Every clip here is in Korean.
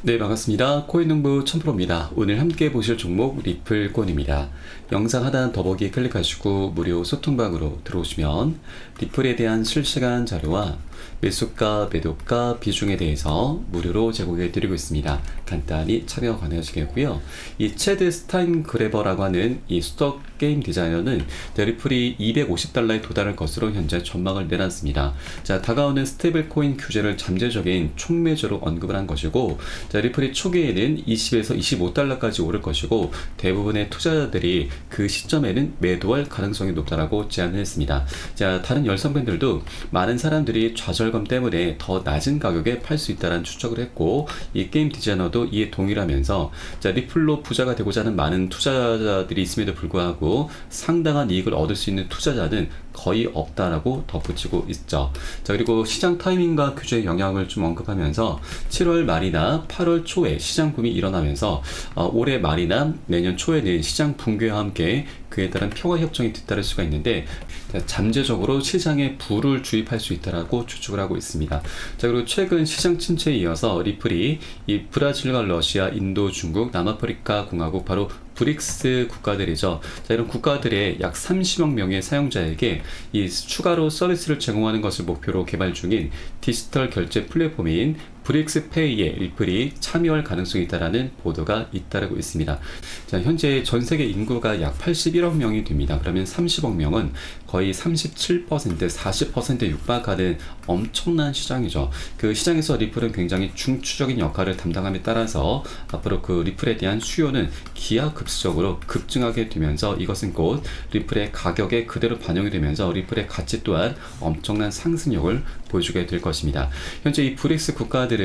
네, 반갑습니다. 코인농부 천프로입니다. 오늘 함께 보실 종목 리플코인입니다. 영상 하단 더보기 클릭하시고 무료 소통방으로 들어오시면 리플에 대한 실시간 자료와 매수가, 매도가, 비중에 대해서 무료로 제공해 드리고 있습니다. 간단히 참여 가능하시겠고요. 이 체드 스타인그레버라고 하는 이 수덕 게임 디자이너는 리플이 $250에 도달할 것으로 현재 전망을 내놨습니다. 자, 다가오는 스테이블코인 규제를 잠재적인 촉매제로 언급을 한 것이고, 자, 리플이 초기에는 20에서 $25까지 오를 것이고, 대부분의 투자자들이 그 시점에는 매도할 가능성이 높다라고 제안을 했습니다. 자, 다른 열성팬들도 많은 사람들이 좌절감 때문에 더 낮은 가격에 팔 수 있다는 추측을 했고, 이 게임 디자이너도 이에 동의를 하면서, 자, 리플로 부자가 되고자 하는 많은 투자자들이 있음에도 불구하고 상당한 이익을 얻을 수 있는 투자자는 거의 없다라고 덧붙이고 있죠. 자, 그리고 시장 타이밍과 규제의 영향을 좀 언급하면서 7월 말이나 8월 초에 시장 붐이 일어나면서 올해 말이나 내년 초에는 시장 붕괴와 함께 그에 따른 평화 협정이 뒤따를 수가 있는데, 잠재적으로 시장에 불을 주입할 수 있다라고 추측을 하고 있습니다. 자, 그리고 최근 시장 침체에 이어서 리플이 이 브라질과 러시아, 인도, 중국, 남아프리카 공화국, 바로 브릭스 국가들이죠. 자, 이런 국가들의 약 30억 명의 사용자에게 이 추가로 서비스를 제공하는 것을 목표로 개발 중인 디지털 결제 플랫폼인 브릭스페이에 리플이 참여할 가능성이 있다라는 보도가 잇따르고 있습니다. 자, 현재 전 세계 인구가 약 81억 명이 됩니다. 그러면 30억 명은 거의 37%, 40%에 육박하는 엄청난 시장이죠. 그 시장에서 리플은 굉장히 중추적인 역할을 담당함에 따라서 앞으로 그 리플에 대한 수요는 기하급수적으로 급증하게 되면서 이것은 곧 리플의 가격에 그대로 반영이 되면서 리플의 가치 또한 엄청난 상승력을 보여주게 될 것입니다. 현재 이 브릭스 국가들은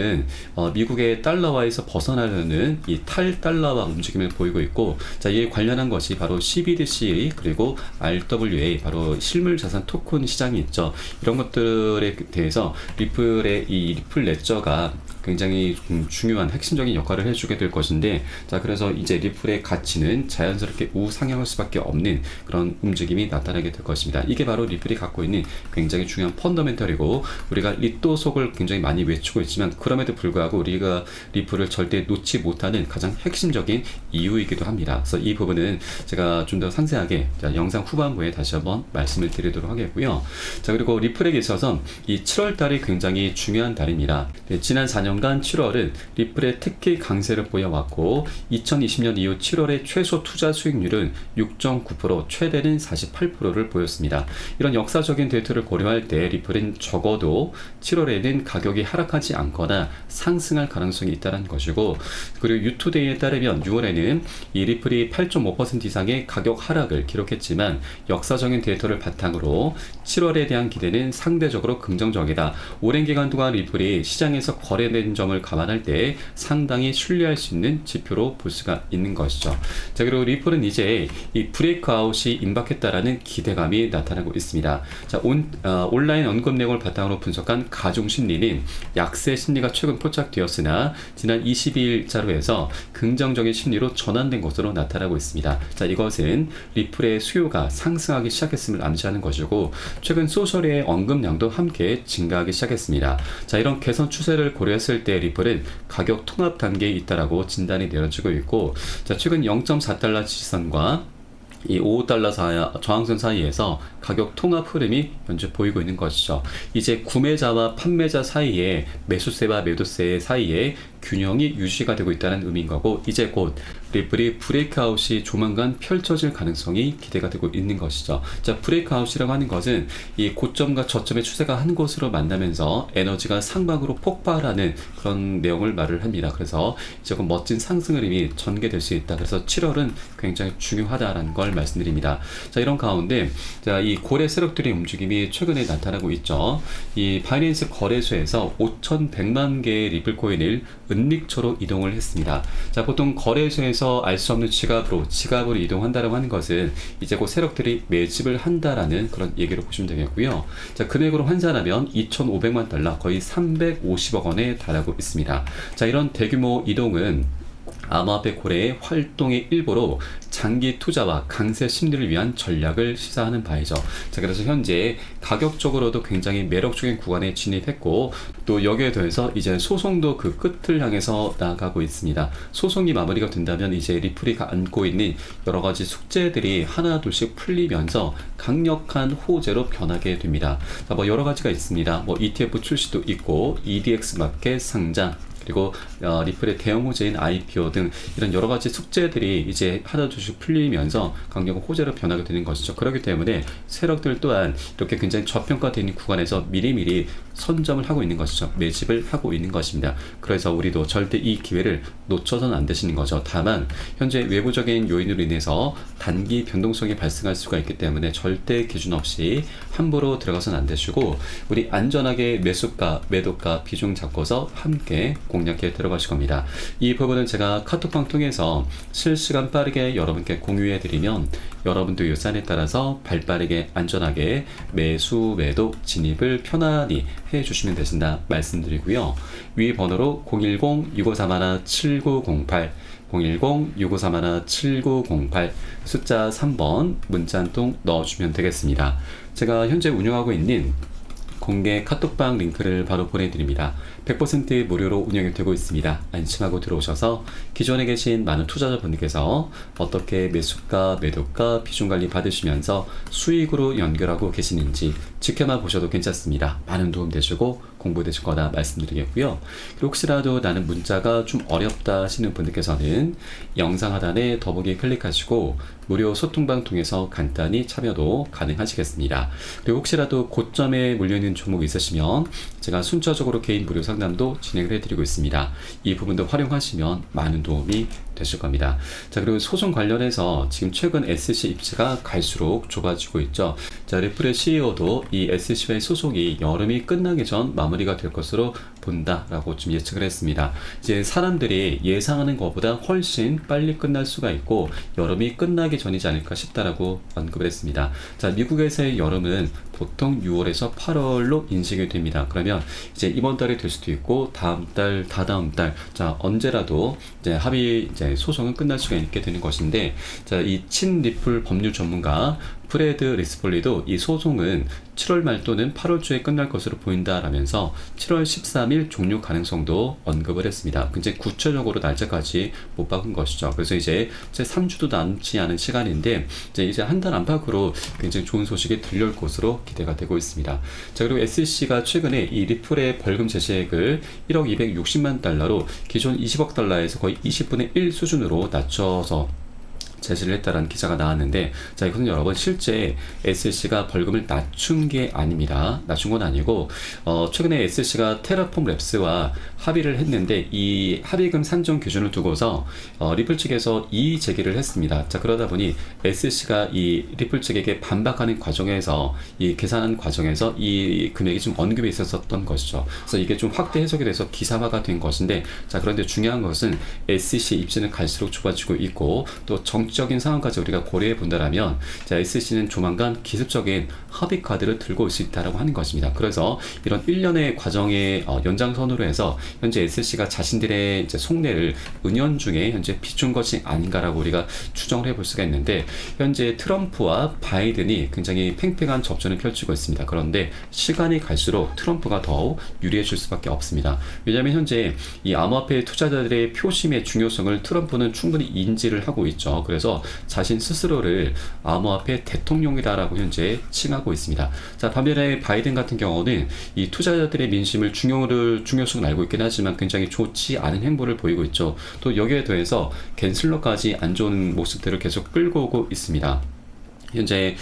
미국의 달러화에서 벗어나려는 이 탈달러화 움직임을 보이고 있고, 자, 이에 관련한 것이 바로 CBDC 그리고 RWA, 바로 실물 자산 토큰 시장이 있죠. 이런 것들에 대해서 리플의 이 리플 레저가 굉장히 중요한 핵심적인 역할을 해주게 될 것인데, 자, 그래서 이제 리플의 가치는 자연스럽게 우상향할 수밖에 없는 그런 움직임이 나타나게 될 것입니다. 이게 바로 리플이 갖고 있는 굉장히 중요한 펀더멘털이고, 우리가 리또속을 굉장히 많이 외치고 있지만 그럼에도 불구하고 우리가 리플을 절대 놓지 못하는 가장 핵심적인 이유이기도 합니다. 그래서 이 부분은 제가 좀 더 상세하게 영상 후반부에 다시 한번 말씀을 드리도록 하겠고요. 자, 그리고 리플에게 있어서 이 7월 달이 굉장히 중요한 달입니다. 네, 지난 4년간 7월은 리플의 특히 강세를 보여왔고, 2020년 이후 7월의 최소 투자 수익률은 6.9%, 최대는 48%를 보였습니다. 이런 역사적인 데이터를 고려할 때 리플은 적어도 7월에는 가격이 하락하지 않거나 상승할 가능성이 있다는 것이고, 그리고 유투데이에 따르면 6월에는 이 리플이 8.5% 이상의 가격 하락을 기록했지만 역사적인 데이터를 바탕으로 7월에 대한 기대는 상대적으로 긍정적이다. 오랜 기간 동안 리플이 시장에서 거래된 점을 감안할 때 상당히 신뢰할 수 있는 지표로 볼 수가 있는 것이죠. 자, 그리고 리플은 이제 이 브레이크아웃이 임박했다라는 기대감이 나타나고 있습니다. 자, 온라인 언급 내용을 바탕으로 분석한 가중 심리는 약세 심리가 최근 포착되었으나 지난 22일 자료에서 긍정적인 심리로 전환된 것으로 나타나고 있습니다. 자, 이것은 리플의 수요가 상승하기 시작했음을 암시하는 것이고, 최근 소셜의 언급량도 함께 증가하기 시작했습니다. 자, 이런 개선 추세를 고려했을 때 리플은 가격 통합 단계에 있다라고 진단이 내려지고 있고, 자, 최근 0.4달러 지지선과 이 5달러 저항선 사이에서 가격 통합 흐름이 현재 보이고 있는 것이죠. 이제 구매자와 판매자 사이에 매수세와 매도세 사이에 균형이 유지가 되고 있다는 의미인 거고, 이제 곧 리플이 브레이크아웃이 조만간 펼쳐질 가능성이 기대가 되고 있는 것이죠. 자, 브레이크아웃이라고 하는 것은 이 고점과 저점의 추세가 한 곳으로 만나면서 에너지가 상방으로 폭발하는 그런 내용을 말을 합니다. 그래서 조금 멋진 상승 흐름이 전개될 수 있다. 그래서 7월은 굉장히 중요하다라는 걸 말씀드립니다. 자, 이런 가운데 자, 이 고래 세력들의 움직임이 최근에 나타나고 있죠. 이 바이낸스 거래소에서 5,100만 개의 리플 코인을 은닉처로 이동을 했습니다. 자, 보통 거래소에서 알 수 없는 지갑으로 이동한다라고 하는 것은 이제 곧 세력들이 매집을 한다라는 그런 얘기로 보시면 되겠고요. 자, 금액으로 환산하면 2,500만 달러, 거의 350억 원에 달하고 있습니다. 자, 이런 대규모 이동은 암호화폐 거래의 활동의 일부로 장기 투자와 강세 심리를 위한 전략을 시사하는 바이죠. 자, 그래서 현재 가격적으로도 굉장히 매력적인 구간에 진입했고, 또 여기에 더해서 이제 소송도 그 끝을 향해서 나아가고 있습니다. 소송이 마무리가 된다면 이제 리플이 안고 있는 여러 가지 숙제들이 하나 둘씩 풀리면서 강력한 호재로 변하게 됩니다. 자, 뭐 여러 가지가 있습니다. 뭐 ETF 출시도 있고, EDX 마켓 상장, 그리고 리플의 대형 호재인 IPO 등 이런 여러 가지 숙제들이 이제 하나 둘씩 풀리면서 강력한 호재로 변하게 되는 것이죠. 그렇기 때문에 세력들 또한 이렇게 굉장히 저평가되는 구간에서 미리미리 선점을 하고 있는 것이죠. 매집을 하고 있는 것입니다. 그래서 우리도 절대 이 기회를 놓쳐서는 안 되시는 거죠. 다만 현재 외부적인 요인으로 인해서 단기 변동성이 발생할 수가 있기 때문에 절대 기준 없이 함부로 들어가서는 안 되시고, 우리 안전하게 매수가, 매도가 비중 잡고서 함께 공략해 들어가실 겁니다. 이 부분은 제가 카톡방 통해서 실시간 빠르게 여러분께 공유해 드리면 여러분도 이 사안에 따라서 발빠르게 안전하게 매수, 매도, 진입을 편안히 해 주시면 되신다 말씀드리고요. 위 번호로 010-6531-7908 010-6531-7908 숫자 3번 문자 한 통 넣어주면 되겠습니다. 제가 현재 운영하고 있는 공개 카톡방 링크를 바로 보내드립니다. 100% 무료로 운영이 되고 있습니다. 안심하고 들어오셔서 기존에 계신 많은 투자자분들께서 어떻게 매수가, 매도가, 비중관리 받으시면서 수익으로 연결하고 계시는지 지켜만 보셔도 괜찮습니다. 많은 도움 되시고 공부되실 거다 말씀드리겠고요. 그리고 혹시라도 나는 문자가 좀 어렵다 하시는 분들께서는 영상 하단에 더보기 클릭하시고 무료 소통방 통해서 간단히 참여도 가능하시겠습니다. 그리고 혹시라도 고점에 물려있는 종목이 있으시면 제가 순차적으로 개인 무료 상담도 진행을 해드리고 있습니다. 이 부분도 활용하시면 많은 도움이 되실 겁니다. 자, 그리고 소송 관련해서 지금 최근 SC 입지가 갈수록 좁아지고 있죠. 자, 리플의 CEO도 이 SC와의 소송이 여름이 끝나기 전 마무리가 될 것으로 본다라고 좀 예측을 했습니다. 이제 사람들이 예상하는 것보다 훨씬 빨리 끝날 수가 있고 여름이 끝나기 전이지 않을까 싶다라고 언급을 했습니다. 자, 미국에서의 여름은 보통 6월에서 8월로 인식이 됩니다. 그러면 이제 이번 달이 될 수도 있고 다음 달, 다다음 달, 자 언제라도 이제 합의 이제 소송은 끝날 수가 있게 되는 것인데, 자, 이 친리플 법률 전문가 프레드 리스폴리도 이 소송은 7월 말 또는 8월 초에 끝날 것으로 보인다라면서 7월 13일 종료 가능성도 언급을 했습니다. 굉장히 구체적으로 날짜까지 못 박은 것이죠. 그래서 이제 3주도 남지 않은 시간인데 이제 한 달 안팎으로 굉장히 좋은 소식이 들려올 것으로 기대가 되고 있습니다. 자, 그리고 SEC가 최근에 이 리플의 벌금 제시액을 1억 260만 달러로 기존 20억 달러에서 거의 20분의 1 수준으로 낮춰서 제시를 했다라는 기사가 나왔는데, 자, 이것은 여러분 실제 SEC가 벌금을 낮춘 게 아닙니다. 낮춘 건 아니고 최근에 SEC가 테라폼 랩스와 합의를 했는데 이 합의금 산정 기준을 두고서 리플 측에서 이의 제기를 했습니다. 자, 그러다 보니 SEC가 이 리플 측에게 반박하는 과정에서 이 계산하는 과정에서 이 금액이 좀 언급이 있었던 것이죠. 그래서 이게 좀 확대 해석이 돼서 기사화가 된 것인데, 자, 그런데 중요한 것은 SEC 입지는 갈수록 좁아지고 있고 또 정치적인 상황까지 우리가 고려해 본다라면, 자, SEC는 조만간 기습적인 합의 카드를 들고 올 수 있다라고 하는 것입니다. 그래서 이런 1년의 과정의 연장선으로 해서 현재 SEC가 자신들의 이제 속내를 은연중에 현재 비춘 것이 아닌가라고 우리가 추정을 해볼 수가 있는데, 현재 트럼프와 바이든이 굉장히 팽팽한 접전을 펼치고 있습니다. 그런데 시간이 갈수록 트럼프가 더욱 유리해질 수밖에 없습니다. 왜냐하면 현재 이 암호화폐 투자자들의 표심의 중요성을 트럼프는 충분히 인지를 하고 있죠. 그래서 자신 스스로를 암호화폐 대통령이다라고 현재 칭하고 있습니다. 자, 반면에 바이든 같은 경우는 이 투자자들의 민심을 중요성을 알고 있긴 하지만 굉장히 좋지 않은 행보를 보이고 있죠. 또 여기에 더해서 갠슬러까지 안 좋은 모습들을 계속 끌고 오고 있습니다. 현재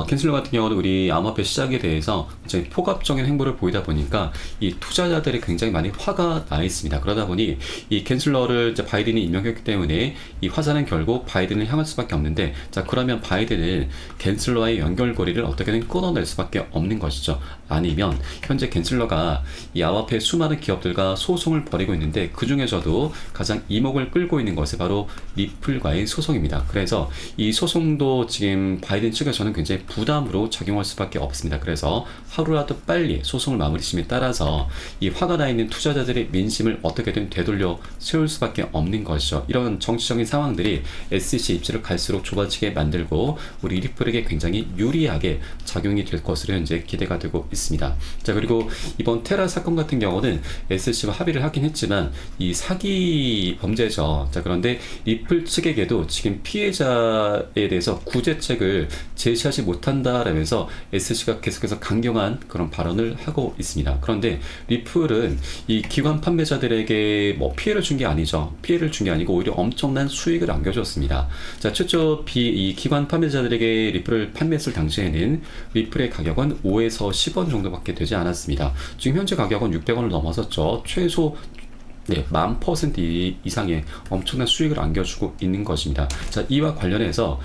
캔슬러 같은 경우는 우리 암호화폐 시장에 대해서 굉장히 포갑적인 행보를 보이다 보니까 이 투자자들이 굉장히 많이 화가 나 있습니다. 그러다 보니 이 캔슬러를 이제 바이든이 임명했기 때문에 이 화살은 결국 바이든을 향할 수밖에 없는데, 자, 그러면 바이든은 캔슬러와의 연결고리를 어떻게든 끊어낼 수밖에 없는 것이죠. 아니면 현재 캔슬러가 이 암호화폐 수많은 기업들과 소송을 벌이고 있는데 그 중에서도 가장 이목을 끌고 있는 것이 바로 리플과의 소송입니다. 그래서 이 소송도 지금 바이든 바이든 측에서는 굉장히 부담으로 작용할 수밖에 없습니다. 그래서 하루라도 빨리 소송을 마무리 심에 따라서 이 화가 나 있는 투자자들의 민심을 어떻게든 되돌려 세울 수밖에 없는 것이죠. 이런 정치적인 상황들이 SEC 입지를 갈수록 좁아지게 만들고 우리 리플에게 굉장히 유리하게 작용이 될 것으로 현재 기대가 되고 있습니다. 자, 그리고 이번 테라 사건 같은 경우는 SEC와 합의를 하긴 했지만 이 사기 범죄죠. 자, 그런데 리플 측에게도 지금 피해자에 대해서 구제책을 제시하지 못한다라면서 SEC가 계속해서 강경한 그런 발언을 하고 있습니다. 그런데 리플은 이 기관 판매자들에게 뭐 피해를 준 게 아니죠. 피해를 준 게 아니고 오히려 엄청난 수익을 안겨줬습니다. 자, 최초 이 기관 판매자들에게 리플을 판매했을 당시에는 리플의 가격은 5에서 10원 정도밖에 되지 않았습니다. 지금 현재 가격은 600원을 넘어섰죠. 최소 10,000% 이상의 엄청난 수익을 안겨주고 있는 것입니다. 자, 이와 관련해서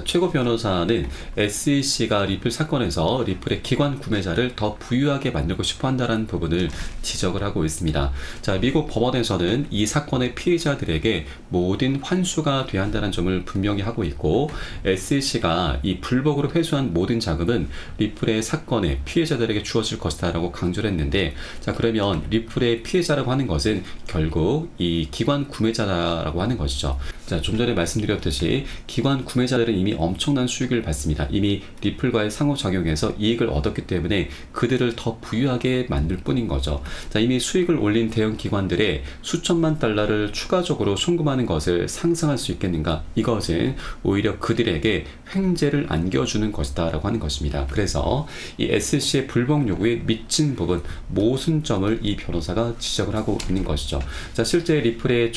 최고 변호사는 SEC가 리플 사건에서 리플의 기관 구매자를 더 부유하게 만들고 싶어 한다는 부분을 지적을 하고 있습니다. 자, 미국 법원에서는 이 사건의 피해자들에게 모든 환수가 돼야 한다는 점을 분명히 하고 있고, SEC가 이 불법으로 회수한 모든 자금은 리플의 사건의 피해자들에게 주어질 것이다 라고 강조를 했는데, 자, 그러면 리플의 피해자라고 하는 것은 결국 이 기관 구매자라고 하는 것이죠. 자, 좀 전에 말씀드렸듯이 기관 구매자들은 이미 엄청난 수익을 받습니다. 이미 리플과의 상호작용에서 이익을 얻었기 때문에 그들을 더 부유하게 만들 뿐인 거죠. 자, 이미 수익을 올린 대형 기관들의 수천만 달러를 추가적으로 송금하는 것을 상상할 수 있겠는가? 이것은 오히려 그들에게 횡재를 안겨주는 것이다 라고 하는 것입니다. 그래서 이 SEC의 불복 요구에 미친 부분, 모순점을 이 변호사가 지적을 하고 있는 것이죠. 자, 실제 리플의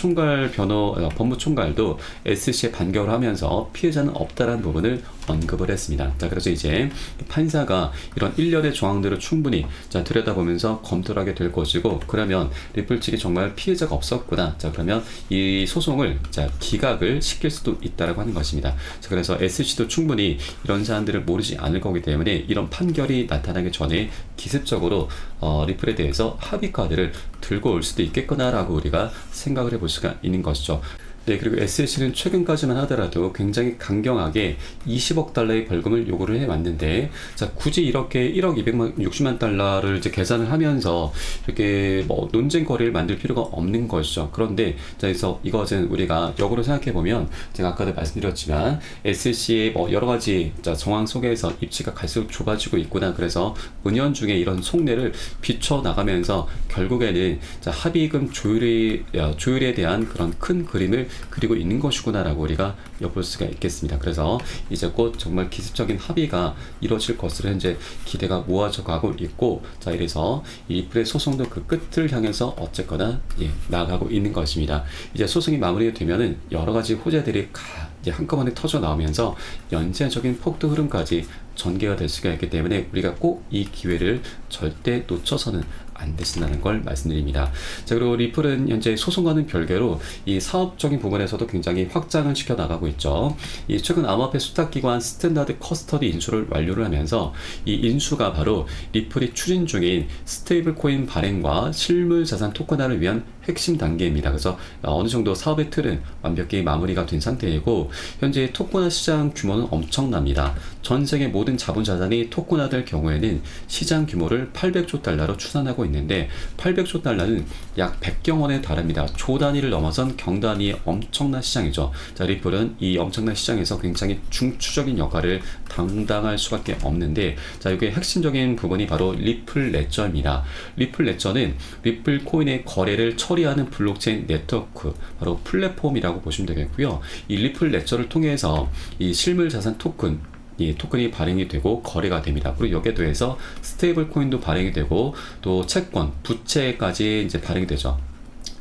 법무총괄도 SEC에 반격을 하면서 피해자는 없다라는 부분을 언급을 했습니다. 자, 그래서 이제 판사가 이런 일련의 조항들을 충분히 들여다보면서 검토를 하게 될 것이고, 그러면 리플 측이 정말 피해자가 없었구나. 자, 그러면 이 소송을 기각을 시킬 수도 있다라고 하는 것입니다. 자, 그래서 SEC도 충분히 이런 사안들을 모르지 않을 거기 때문에 이런 판결이 나타나기 전에 기습적으로 리플에 대해서 합의 카드를 들고 올 수도 있겠구나라고 우리가 생각을 해볼 수가 있는 것이죠. 네, 그리고 SEC는 최근까지만 하더라도 굉장히 강경하게 20억 달러의 벌금을 요구를 해왔는데, 자, 굳이 이렇게 1억 260만 달러를 이제 계산을 하면서 이렇게 뭐 논쟁거리를 만들 필요가 없는 것이죠. 그런데, 자, 그래서 이것은 우리가 역으로 생각해보면, 제가 아까도 말씀드렸지만, SEC의 뭐 여러 가지 정황 속에서 입지가 갈수록 좁아지고 있구나. 그래서 은연중에 이런 속내를 비춰나가면서 결국에는 합의금 조율에 대한 그런 큰 그림을 그리고 있는 것이구나 라고 우리가 엿볼 수가 있겠습니다. 그래서 이제 곧 정말 기습적인 합의가 이루어질 것으로 현재 기대가 모아져 가고 있고, 자, 이래서 이 리플의 소송도 그 끝을 향해서 어쨌거나 나아가고 있는 것입니다. 이제 소송이 마무리가 되면은 여러 가지 호재들이 이제 한꺼번에 터져 나오면서 연쇄적인 폭등 흐름까지 전개가 될 수가 있기 때문에 우리가 꼭 이 기회를 절대 놓쳐서는 안 되신다는 걸 말씀드립니다. 자, 그리고 리플은 현재 소송과는 별개로 이 사업적인 부분에서도 굉장히 확장을 시켜 나가고 있죠. 이 최근 암호화폐 수탁기관 스탠다드 커스터디 인수를 완료를 하면서 이 인수가 바로 리플이 추진 중인 스테이블 코인 발행과 실물 자산 토큰화를 위한 핵심 단계입니다. 그래서 어느 정도 사업의 틀은 완벽히 마무리가 된 상태이고, 현재 토큰화 시장 규모는 엄청납니다. 전 세계 모든 자본자산이 토큰화될 경우에는 시장 규모를 800조 달러로 추산하고 있는데, 800조 달러는 약 100경 원에 달합니다. 조 단위를 넘어선 경 단위의 엄청난 시장이죠. 자, 리플은 이 엄청난 시장에서 굉장히 중추적인 역할을 담당할 수밖에 없는데, 자, 이게 핵심적인 부분이 바로 리플 레저입니다. 리플 레저는 리플 코인의 거래를 처리하는 블록체인 네트워크, 바로 플랫폼이라고 보시면 되겠고요. 이 리플 레저를 통해서 이 실물 자산 토큰이 발행이 되고 거래가 됩니다. 그리고 여기에 더해서 스테이블 코인도 발행이 되고, 또 채권, 부채까지 이제 발행이 되죠.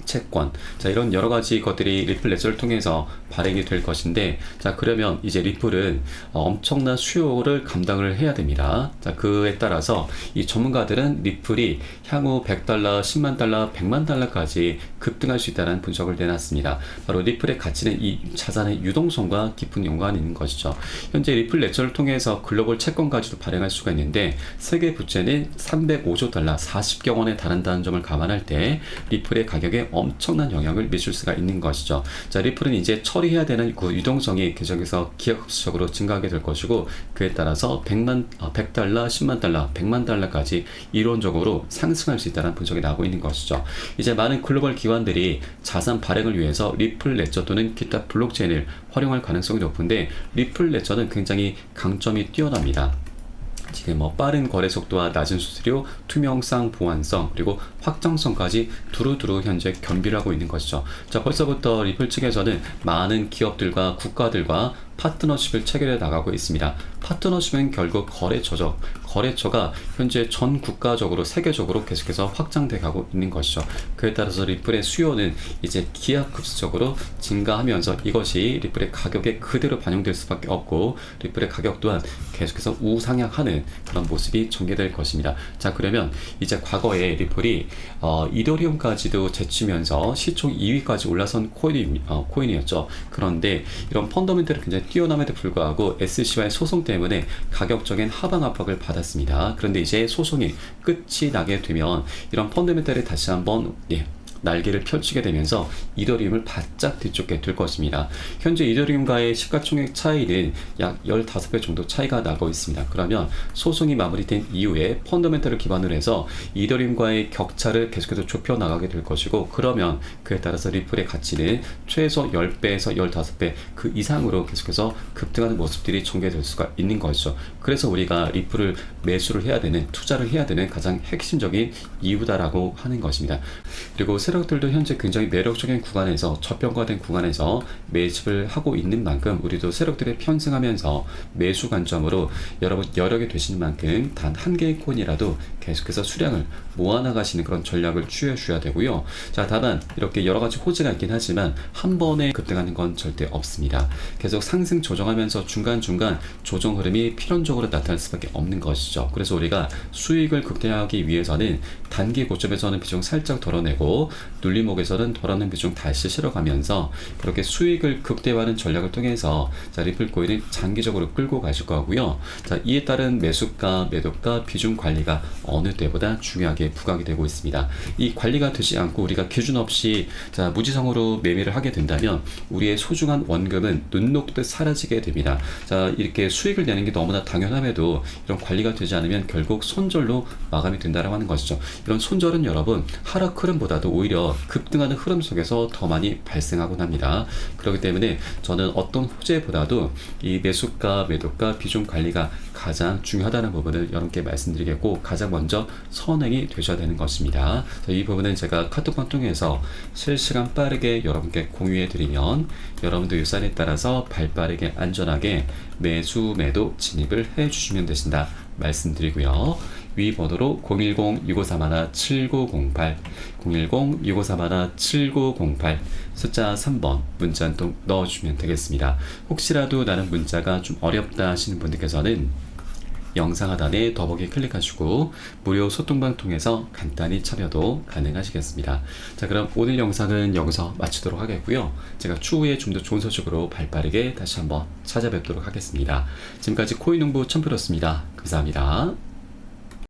채권. 자, 이런 여러 가지 것들이 리플 레저를 통해서 발행이 될 것인데, 자, 그러면 이제 리플은 엄청난 수요를 감당을 해야 됩니다. 자, 그에 따라서 이 전문가들은 리플이 향후 100달러, 10만 달러, 100만 달러까지 급등할 수 있다는 분석을 내놨습니다. 바로 리플의 가치는 이 자산의 유동성과 깊은 연관이 있는 것이죠. 현재 리플 레저를 통해서 글로벌 채권까지도 발행할 수가 있는데, 세계 부채는 305조 달러, 40경 원에 달한다는 점을 감안할 때 리플의 가격에 엄청난 영향을 미칠 수가 있는 것이죠. 자, 리플은 이제 처리해야 되는 그 유동성이 계속해서 기하급수적으로 증가하게 될 것이고, 그에 따라서 100달러, 10만 달러, 100만 달러까지 이론적으로 상승할 수 있다는 분석이 나오고 있는 것이죠. 이제 많은 글로벌 기관들이 자산 발행을 위해서 리플 레저 또는 기타 블록체인을 활용할 가능성이 높은데, 리플 레저는 굉장히 강점이 뛰어납니다. 지금 빠른 거래 속도와 낮은 수수료, 투명성, 보안성, 그리고 확정성까지 두루두루 현재 겸비를 하고 있는 것이죠. 자, 벌써부터 리플 측에서는 많은 기업들과 국가들과 파트너십을 체결해 나가고 있습니다. 파트너십은 결국 거래처죠. 거래처가 현재 전 국가적으로 세계적으로 계속해서 확장돼 가고 있는 것이죠. 그에 따라서 리플의 수요는 이제 기하급수적으로 증가하면서 이것이 리플의 가격에 그대로 반영될 수밖에 없고, 리플의 가격 또한 계속해서 우상향하는 그런 모습이 전개될 것입니다. 자, 그러면 이제 과거에 리플이 이더리움까지도 제치면서 시총 2위까지 올라선 코인이었죠. 그런데 이런 펀더멘털이 굉장히 뛰어남에도 불구하고 SEC와의 소송 때문에 가격적인 하방 압박을 받았습니다. 그런데 이제 소송이 끝이 나게 되면 이런 펀더멘털이 다시 한번 날개를 펼치게 되면서 이더리움을 바짝 뒤쫓게 될 것입니다. 현재 이더리움과의 시가총액 차이는 약 15배 정도 차이가 나고 있습니다. 그러면 소송이 마무리된 이후에 펀더멘털을 기반으로 해서 이더리움과의 격차를 계속해서 좁혀 나가게 될 것이고, 그러면 그에 따라서 리플의 가치는 최소 10배에서 15배 그 이상으로 계속해서 급등하는 모습들이 전개될 수가 있는 것이죠. 그래서 우리가 리플을 매수를 해야 되는, 투자를 해야 되는 가장 핵심적인 이유다라고 하는 것입니다. 그리고 세력들도 현재 굉장히 매력적인 구간에서, 저평가된 구간에서 매집을 하고 있는 만큼 우리도 세력들이 편승하면서 매수 관점으로 여러분 여력이 되시는 만큼 단 한 개의 코인이라도 계속해서 수량을 모아나가시는 그런 전략을 취해 주셔야 되고요. 자, 다만 이렇게 여러 가지 호재가 있긴 하지만 한 번에 급등하는 건 절대 없습니다. 계속 상승 조정하면서 중간중간 조정 흐름이 필연적으로 나타날 수밖에 없는 것이죠. 그래서 우리가 수익을 극대화하기 위해서는 단기 고점에서는 비중 살짝 덜어내고 눌림목에서는 덜어낸 비중 다시 실어가면서 그렇게 수익을 극대화하는 전략을 통해서 자, 리플 코인을 장기적으로 끌고 가실 거고요. 자, 이에 따른 매수가, 매도가, 비중 관리가 어느 때보다 중요하게 부각이 되고 있습니다. 이 관리가 되지 않고 우리가 기준 없이 자, 무지성으로 매매를 하게 된다면 우리의 소중한 원금은 눈 녹듯 사라지게 됩니다. 자, 이렇게 수익을 내는 게 너무나 당연함에도 이런 관리가 되지 않으면 결국 손절로 마감이 된다라고 하는 것이죠. 이런 손절은 여러분 하락 흐름보다도 오히려 급등하는 흐름 속에서 더 많이 발생하곤 합니다. 그렇기 때문에 저는 어떤 호재보다도 이 매수가, 매도가, 비중 관리가 가장 중요하다는 부분을 여러분께 말씀드리겠고, 가장 먼저 선행이 되셔야 되는 것입니다. 이 부분은 제가 카톡방 통해서 실시간 빠르게 여러분께 공유해 드리면 여러분도 유산에 따라서 발빠르게 안전하게 매수, 매도 진입을 해 주시면 되신다 말씀드리고요. 위 번호로 010-6531-7908 010-6531-7908 숫자 3번 문자 한 통 넣어주시면 되겠습니다. 혹시라도 나는 문자가 좀 어렵다 하시는 분들께서는 영상 하단에 더보기 클릭하시고 무료 소통방 통해서 간단히 참여도 가능하시겠습니다. 자, 그럼 오늘 영상은 여기서 마치도록 하겠고요. 제가 추후에 좀 더 좋은 소식으로 발빠르게 다시 한번 찾아뵙도록 하겠습니다. 지금까지 코인농부 첨프였습니다. 감사합니다.